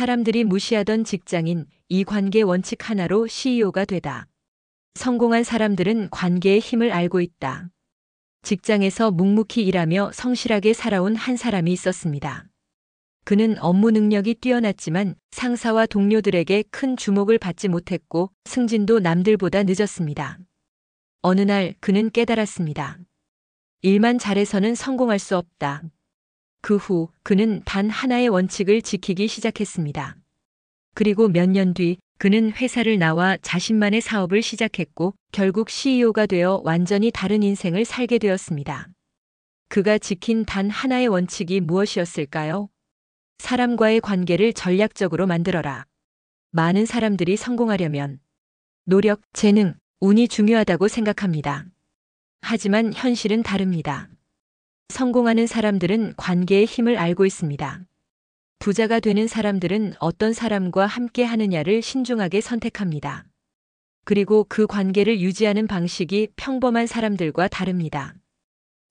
사람들이 무시하던 직장인, 이 관계 원칙 하나로 CEO가 되다. 성공한 사람들은 관계의 힘을 알고 있다. 직장에서 묵묵히 일하며 성실하게 살아온 한 사람이 있었습니다. 그는 업무 능력이 뛰어났지만 상사와 동료들에게 큰 주목을 받지 못했고 승진도 남들보다 늦었습니다. 어느 날 그는 깨달았습니다. 일만 잘해서는 성공할 수 없다. 그 후 그는 단 하나의 원칙을 지키기 시작했습니다. 그리고 몇 년 뒤 그는 회사를 나와 자신만의 사업을 시작했고 결국 CEO가 되어 완전히 다른 인생을 살게 되었습니다. 그가 지킨 단 하나의 원칙이 무엇이었을까요? 사람과의 관계를 전략적으로 만들어라. 많은 사람들이 성공하려면 노력, 재능, 운이 중요하다고 생각합니다. 하지만 현실은 다릅니다. 성공하는 사람들은 관계의 힘을 알고 있습니다. 부자가 되는 사람들은 어떤 사람과 함께 하느냐를 신중하게 선택합니다. 그리고 그 관계를 유지하는 방식이 평범한 사람들과 다릅니다.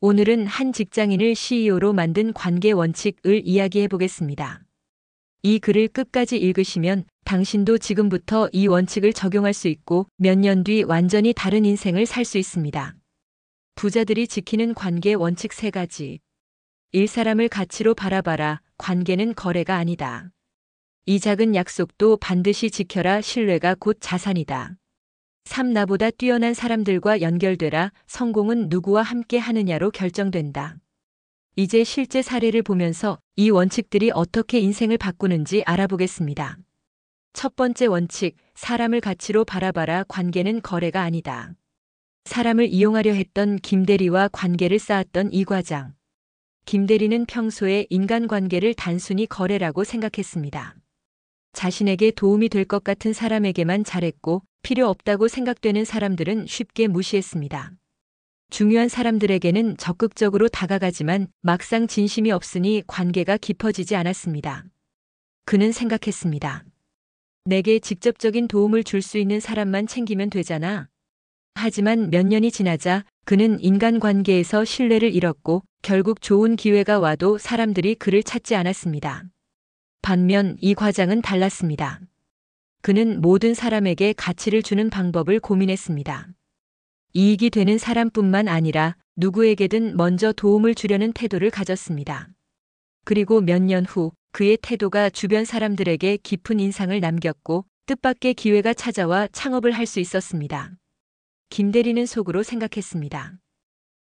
오늘은 한 직장인을 CEO로 만든 관계 원칙을 이야기해 보겠습니다. 이 글을 끝까지 읽으시면 당신도 지금부터 이 원칙을 적용할 수 있고 몇 년 뒤 완전히 다른 인생을 살 수 있습니다. 부자들이 지키는 관계 원칙 3가지. 1. 사람을 가치로 바라봐라. 관계는 거래가 아니다. 이 작은 약속도 반드시 지켜라. 신뢰가 곧 자산이다. 3. 나보다 뛰어난 사람들과 연결되라. 성공은 누구와 함께 하느냐로 결정된다. 이제 실제 사례를 보면서 이 원칙들이 어떻게 인생을 바꾸는지 알아보겠습니다. 첫 번째 원칙, 사람을 가치로 바라봐라. 관계는 거래가 아니다. 사람을 이용하려 했던 김대리와 관계를 쌓았던 이 과장. 김대리는 평소에 인간관계를 단순히 거래라고 생각했습니다. 자신에게 도움이 될 것 같은 사람에게만 잘했고 필요 없다고 생각되는 사람들은 쉽게 무시했습니다. 중요한 사람들에게는 적극적으로 다가가지만 막상 진심이 없으니 관계가 깊어지지 않았습니다. 그는 생각했습니다. 내게 직접적인 도움을 줄 수 있는 사람만 챙기면 되잖아. 하지만 몇 년이 지나자 그는 인간관계에서 신뢰를 잃었고 결국 좋은 기회가 와도 사람들이 그를 찾지 않았습니다. 반면 이 과장은 달랐습니다. 그는 모든 사람에게 가치를 주는 방법을 고민했습니다. 이익이 되는 사람뿐만 아니라 누구에게든 먼저 도움을 주려는 태도를 가졌습니다. 그리고 몇 년 후 그의 태도가 주변 사람들에게 깊은 인상을 남겼고 뜻밖의 기회가 찾아와 창업을 할 수 있었습니다. 김대리는 속으로 생각했습니다.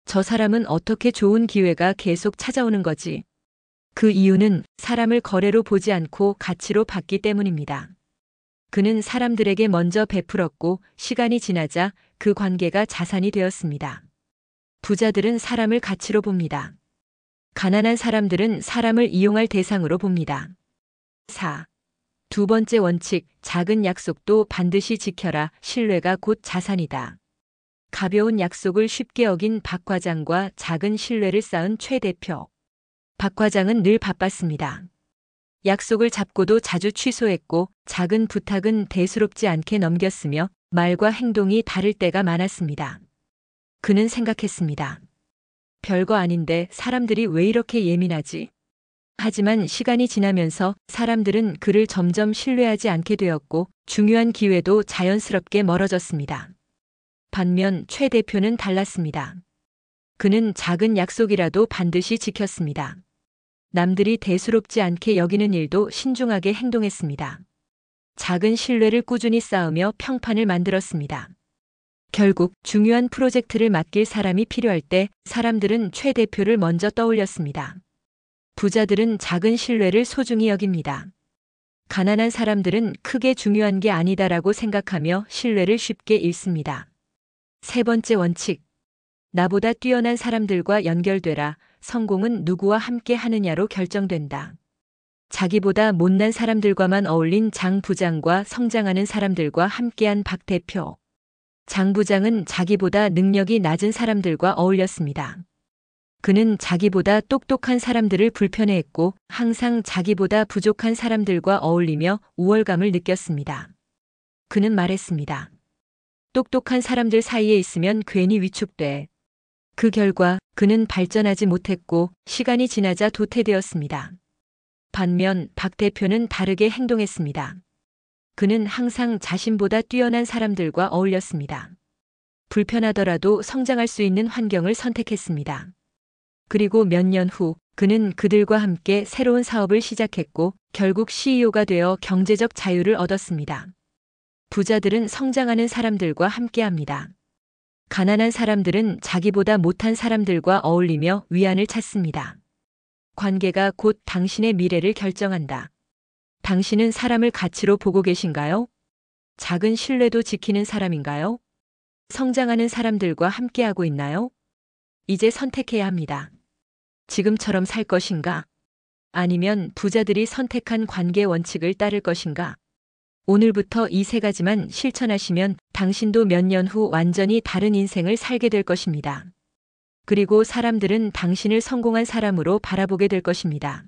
저 사람은 어떻게 좋은 기회가 계속 찾아오는 거지? 그 이유는 사람을 거래로 보지 않고 가치로 봤기 때문입니다. 그는 사람들에게 먼저 베풀었고 시간이 지나자 그 관계가 자산이 되었습니다. 부자들은 사람을 가치로 봅니다. 가난한 사람들은 사람을 이용할 대상으로 봅니다. 4. 두 번째 원칙, 작은 약속도 반드시 지켜라. 신뢰가 곧 자산이다. 가벼운 약속을 쉽게 어긴 박 과장과 작은 신뢰를 쌓은 최 대표. 박 과장은 늘 바빴습니다. 약속을 잡고도 자주 취소했고 작은 부탁은 대수롭지 않게 넘겼으며 말과 행동이 다를 때가 많았습니다. 그는 생각했습니다. 별거 아닌데 사람들이 왜 이렇게 예민하지? 하지만 시간이 지나면서 사람들은 그를 점점 신뢰하지 않게 되었고 중요한 기회도 자연스럽게 멀어졌습니다. 반면 최 대표는 달랐습니다. 그는 작은 약속이라도 반드시 지켰습니다. 남들이 대수롭지 않게 여기는 일도 신중하게 행동했습니다. 작은 신뢰를 꾸준히 쌓으며 평판을 만들었습니다. 결국 중요한 프로젝트를 맡길 사람이 필요할 때 사람들은 최 대표를 먼저 떠올렸습니다. 부자들은 작은 신뢰를 소중히 여깁니다. 가난한 사람들은 크게 중요한 게 아니다라고 생각하며 신뢰를 쉽게 잃습니다. 세 번째 원칙. 나보다 뛰어난 사람들과 연결되라. 성공은 누구와 함께 하느냐로 결정된다. 자기보다 못난 사람들과만 어울린 장 부장과 성장하는 사람들과 함께한 박 대표. 장 부장은 자기보다 능력이 낮은 사람들과 어울렸습니다. 그는 자기보다 똑똑한 사람들을 불편해했고 항상 자기보다 부족한 사람들과 어울리며 우월감을 느꼈습니다. 그는 말했습니다. 똑똑한 사람들 사이에 있으면 괜히 위축돼. 그 결과 그는 발전하지 못했고 시간이 지나자 도태되었습니다. 반면 박 대표는 다르게 행동했습니다. 그는 항상 자신보다 뛰어난 사람들과 어울렸습니다. 불편하더라도 성장할 수 있는 환경을 선택했습니다. 그리고 몇 년 후 그는 그들과 함께 새로운 사업을 시작했고 결국 CEO가 되어 경제적 자유를 얻었습니다. 부자들은 성장하는 사람들과 함께합니다. 가난한 사람들은 자기보다 못한 사람들과 어울리며 위안을 찾습니다. 관계가 곧 당신의 미래를 결정한다. 당신은 사람을 가치로 보고 계신가요? 작은 신뢰도 지키는 사람인가요? 성장하는 사람들과 함께하고 있나요? 이제 선택해야 합니다. 지금처럼 살 것인가? 아니면 부자들이 선택한 관계 원칙을 따를 것인가? 오늘부터 이 세 가지만 실천하시면 당신도 몇 년 후 완전히 다른 인생을 살게 될 것입니다. 그리고 사람들은 당신을 성공한 사람으로 바라보게 될 것입니다.